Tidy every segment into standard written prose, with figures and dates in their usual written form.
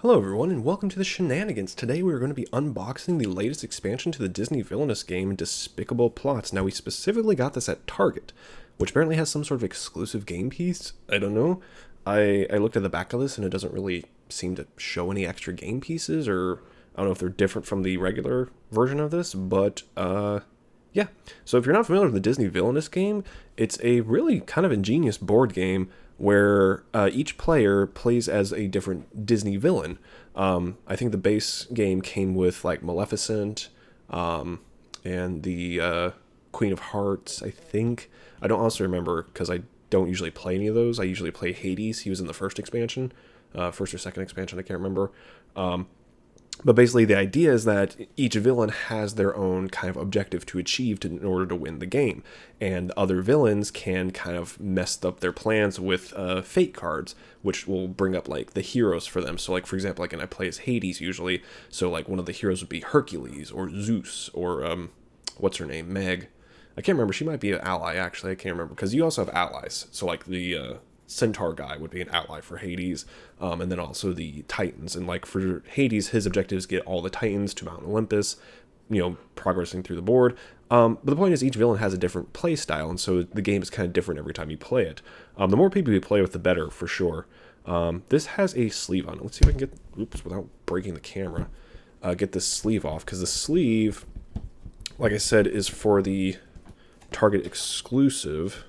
Hello everyone and welcome to the Shenanigans. Today we are going to be unboxing the latest expansion to the Disney Villainous game, Despicable Plots. Now we specifically got this at Target, which apparently has some sort of exclusive game piece. I don't know. I looked at the back of this and it doesn't really seem to show any extra game pieces, or I don't know if they're different from the regular version of this, but yeah. So if you're not familiar with the Disney Villainous game, it's a really kind of ingenious board game where each player plays as a different Disney villain. I think the base game came with like Maleficent and the Queen of Hearts, I think. I don't honestly remember because I don't usually play any of those. I usually play Hades. He was in the first expansion, first or second expansion, I can't remember. But basically the idea is that each villain has their own kind of objective to achieve in order to win the game. And other villains can kind of mess up their plans with fate cards, which will bring up like the heroes for them. So like, for example, like, and I play as Hades usually. So like one of the heroes would be Hercules or Zeus or what's her name? Meg. I can't remember. She might be an ally actually. I can't remember because you also have allies. So like the Centaur guy would be an ally for Hades, and then also the Titans. And like for Hades, his objective is get all the Titans to Mount Olympus, you know, progressing through the board. But the point is each villain has a different play style, and so the game is kind of different every time you play it. The more people you play with, the better, for sure. This has a sleeve on it. Let's see if I can get, oops, without breaking the camera, get this sleeve off, because the sleeve, like I said, is for the Target exclusive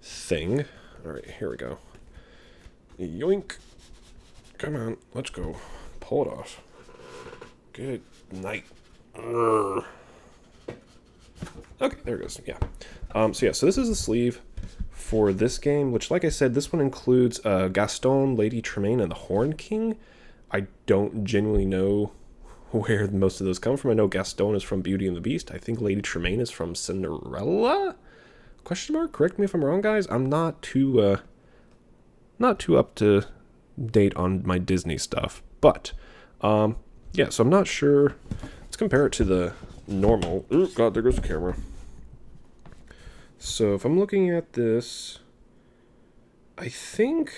thing. All right, here we go. Yoink. Come on, let's go. Pull it off. Good night. Urgh. Okay, there it goes. Yeah. So this is the sleeve for this game, which, like I said, this one includes Gaston, Lady Tremaine, and the Horn King. I don't genuinely know where most of those come from. I know Gaston is from Beauty and the Beast. I think Lady Tremaine is from Cinderella? Question mark? Correct me if I'm wrong, guys. I'm not too up to date on my Disney stuff, but yeah. So I'm not sure. Let's compare it to the normal. Oh God, there goes the camera. So if I'm looking at this, I think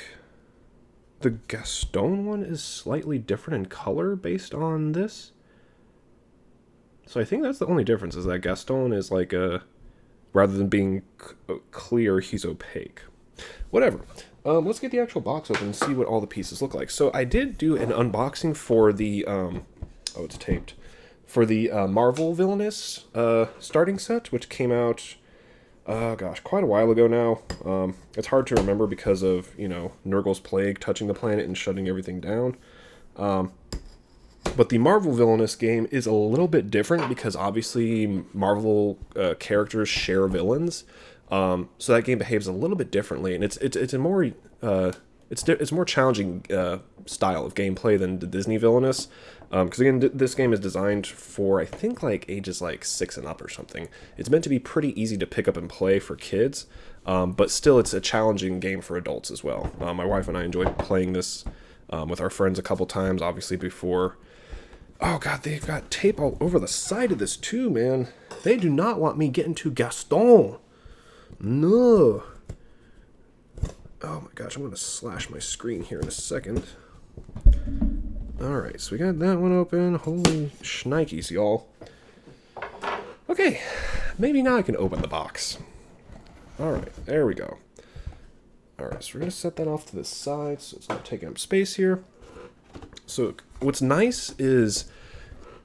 the Gaston one is slightly different in color based on this. So I think that's the only difference, is that Gaston is like a, rather than being clear, he's opaque. Whatever. Let's get the actual box open and see what all the pieces look like. So I did do an unboxing for the, oh, it's taped, for the Marvel Villainous starting set, which came out, gosh, quite a while ago now. It's hard to remember because of, you know, Nurgle's plague touching the planet and shutting everything down. But the Marvel Villainous game is a little bit different because obviously Marvel characters share villains, so that game behaves a little bit differently, and it's a more it's more challenging style of gameplay than the Disney Villainous, because again this game is designed for, I think, like ages like 6 and up or something. It's meant to be pretty easy to pick up and play for kids, but still it's a challenging game for adults as well. My wife and I enjoyed playing this with our friends a couple times, obviously before. Oh God, they've got tape all over the side of this too, man. They do not want me getting to Gaston. No. Oh my gosh, I'm going to slash my screen here in a second. Alright, so we got that one open. Holy shnikes, y'all. Okay, maybe now I can open the box. Alright, there we go. Alright, so we're going to set that off to the side so it's not taking up space here. So what's nice is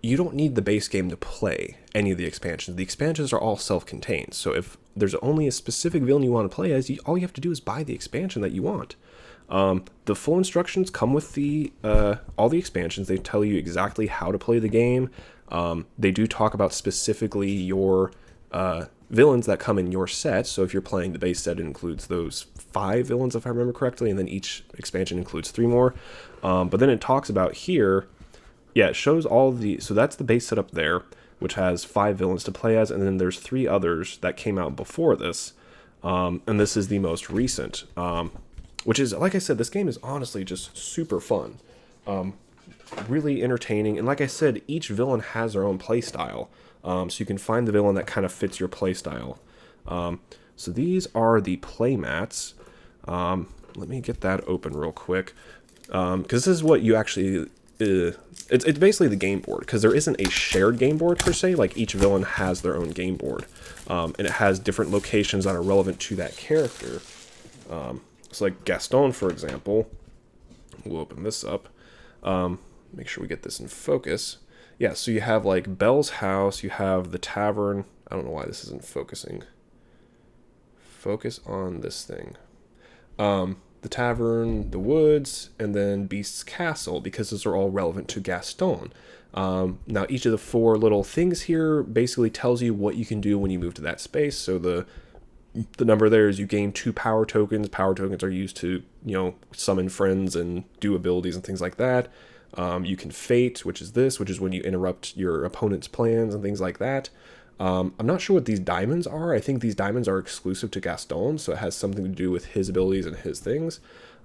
you don't need the base game to play any of the expansions. The expansions are all self-contained. So if there's only a specific villain you want to play as, all you have to do is buy the expansion that you want. The full instructions come with the all the expansions. They tell you exactly how to play the game. They do talk about specifically your villains that come in your set. So if you're playing the base set, it includes those 5 villains, if I remember correctly, and then each expansion includes 3 more. But then it talks about here, yeah, it shows all the, so that's the base setup there, which has 5 villains to play as, and then there's 3 others that came out before this, and this is the most recent, which is, like I said, this game is honestly just super fun, really entertaining, and like I said, each villain has their own play style, so you can find the villain that kind of fits your play style. So these are the play mats. Let me get that open real quick. Because this is what you actually... it's basically the game board, because there isn't a shared game board per se. Like, each villain has their own game board, and it has different locations that are relevant to that character. So like Gaston, for example, we'll open this up, make sure we get this in focus. Yeah, so you have like Belle's house, you have the tavern. I don't know why this isn't focusing. Focus on this thing. The tavern, the woods, and then Beast's castle, because those are all relevant to Gaston. Now, each of the 4 little things here basically tells you what you can do when you move to that space. So the number there is you gain 2 power tokens. Power tokens are used to, summon friends and do abilities and things like that. You can fate, which is when you interrupt your opponent's plans and things like that. I'm not sure what these diamonds are. I think these diamonds are exclusive to Gaston, so it has something to do with his abilities and his things.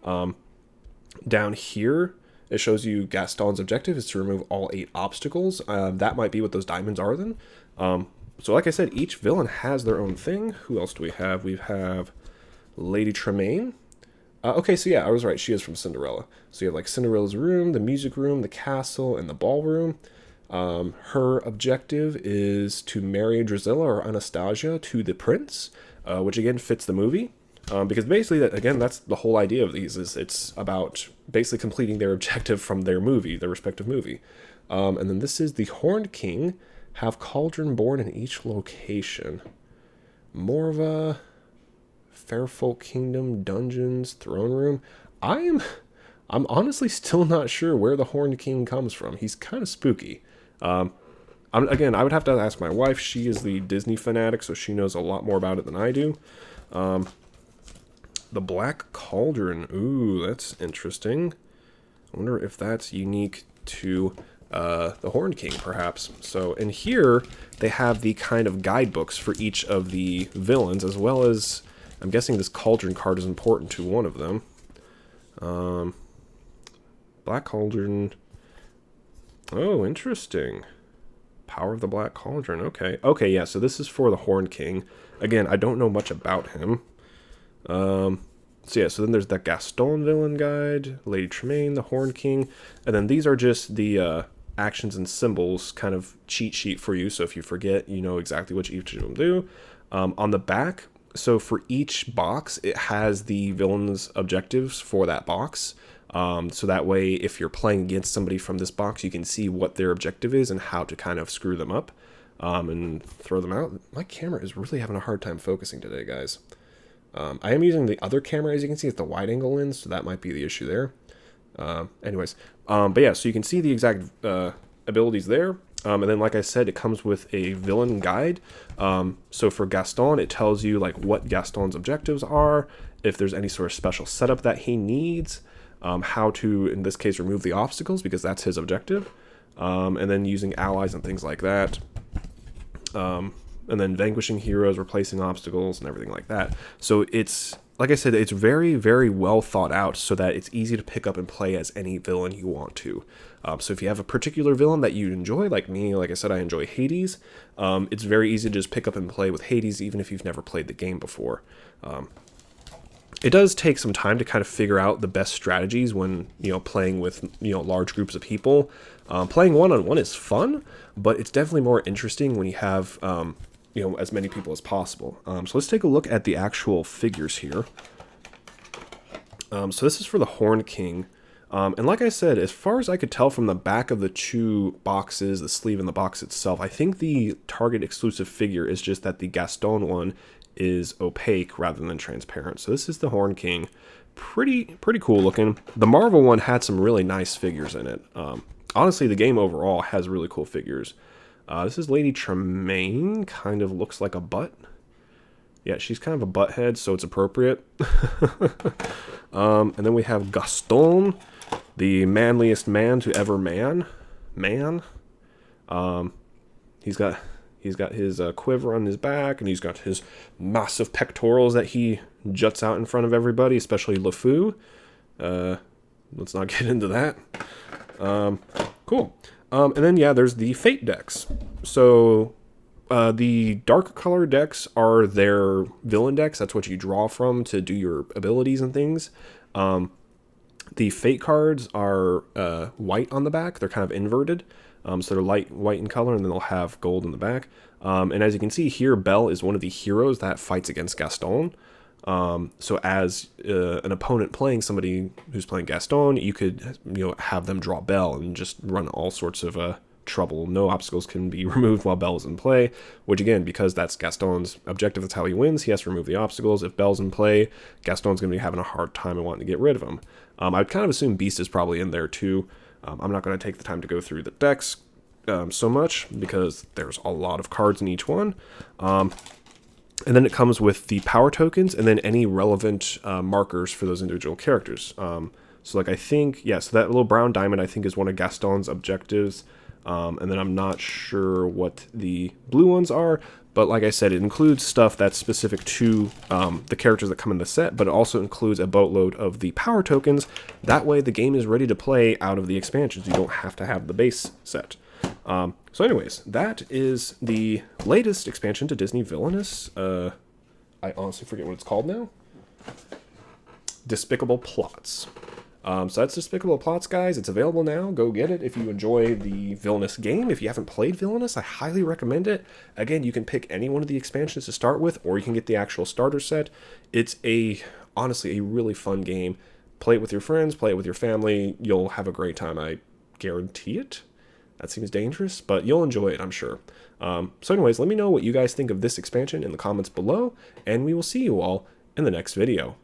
Down here, it shows you Gaston's objective is to remove all 8 obstacles. That might be what those diamonds are then. So like I said, each villain has their own thing. Who else do we have? We have Lady Tremaine. Okay, so yeah, I was right. She is from Cinderella. So you have like Cinderella's room, the music room, the castle, and the ballroom. Her objective is to marry Drusilla or Anastasia to the prince, which again fits the movie. Because basically, that's the whole idea of these, is it's about basically completing their objective from their respective movie. And then this is the Horned King. Have Cauldron born in each location. Morva, Fairfolk Kingdom, Dungeons, Throne Room. I'm honestly still not sure where the Horned King comes from. He's kind of spooky. I would have to ask my wife. She is the Disney fanatic, so she knows a lot more about it than I do. The Black Cauldron. Ooh, that's interesting. I wonder if that's unique to the Horned King, perhaps. So in here, they have the kind of guidebooks for each of the villains, as well as, I'm guessing this Cauldron card is important to one of them. Black Cauldron. Oh, interesting. Power of the Black Cauldron. Okay. Okay, yeah, so this is for the Horned King. Again, I don't know much about him. So then there's that Gaston villain guide, Lady Tremaine, the Horned King, and then these are just the actions and symbols kind of cheat sheet for you, so if you forget, you know exactly what each of them do. On the back, so for each box, it has the villain's objectives for that box. So that way, if you're playing against somebody from this box, you can see what their objective is and how to kind of screw them up and throw them out. My camera is really having a hard time focusing today, guys. I am using the other camera, as you can see, it's the wide angle lens, so that might be the issue there. But yeah, so you can see the exact abilities there. And then, like I said, it comes with a villain guide. So for Gaston, it tells you like what Gaston's objectives are, if there's any sort of special setup that he needs, how to, in this case, remove the obstacles, because that's his objective, and then using allies and things like that. And then vanquishing heroes, replacing obstacles, and everything like that. So it's, like I said, it's very, very well thought out so that it's easy to pick up and play as any villain you want to. So if you have a particular villain that you enjoy, like me, like I said, I enjoy Hades, it's very easy to just pick up and play with Hades, even if you've never played the game before. It does take some time to kind of figure out the best strategies when, playing with, large groups of people. Playing one-on-one is fun, but it's definitely more interesting when you have, as many people as possible. So let's take a look at the actual figures here. So this is for the Horned King. And like I said, as far as I could tell from the back of the 2 boxes, the sleeve and the box itself, I think the Target exclusive figure is just that the Gaston one is opaque rather than transparent. So this is the Horned King. Pretty cool looking. The Marvel one had some really nice figures in it. Honestly, the game overall has really cool figures. This is Lady Tremaine. Kind of looks like a butt. Yeah, she's kind of a butthead, so it's appropriate. And then we have Gaston, the manliest man to ever man. He's got his quiver on his back, and he's got his massive pectorals that he juts out in front of everybody, especially LeFou. Let's not get into that. Cool. And then, yeah, there's the Fate decks. So the dark color decks are their villain decks. That's what you draw from to do your abilities and things. And The fate cards are white on the back. They're kind of inverted. So they're light white in color, and then they'll have gold in the back. And as you can see here, Belle is one of the heroes that fights against Gaston. So as an opponent playing somebody who's playing Gaston, you could have them draw Belle and just run all sorts of trouble. No obstacles can be removed while Belle's in play, which again, because that's Gaston's objective, that's how he wins, he has to remove the obstacles. If Belle's in play, Gaston's going to be having a hard time and wanting to get rid of him. I'd kind of assume Beast is probably in there too. I'm not going to take the time to go through the decks so much because there's a lot of cards in each one. And then it comes with the power tokens and then any relevant markers for those individual characters. So like I think, yeah, so that little brown diamond I think is one of Gaston's objectives. And then I'm not sure what the blue ones are, but like I said, it includes stuff that's specific to the characters that come in the set, but it also includes a boatload of the power tokens. That way the game is ready to play out of the expansions. You don't have to have the base set. So anyways, that is the latest expansion to Disney Villainous. I honestly forget what it's called now. Despicable Plots. So that's Despicable Plots, guys. It's available now. Go get it if you enjoy the Villainous game. If you haven't played Villainous, I highly recommend it. Again, you can pick any one of the expansions to start with, or you can get the actual starter set. It's honestly a really fun game. Play it with your friends, play it with your family. You'll have a great time. I guarantee it. That seems dangerous, but you'll enjoy it, I'm sure. So anyways, let me know what you guys think of this expansion in the comments below, and we will see you all in the next video.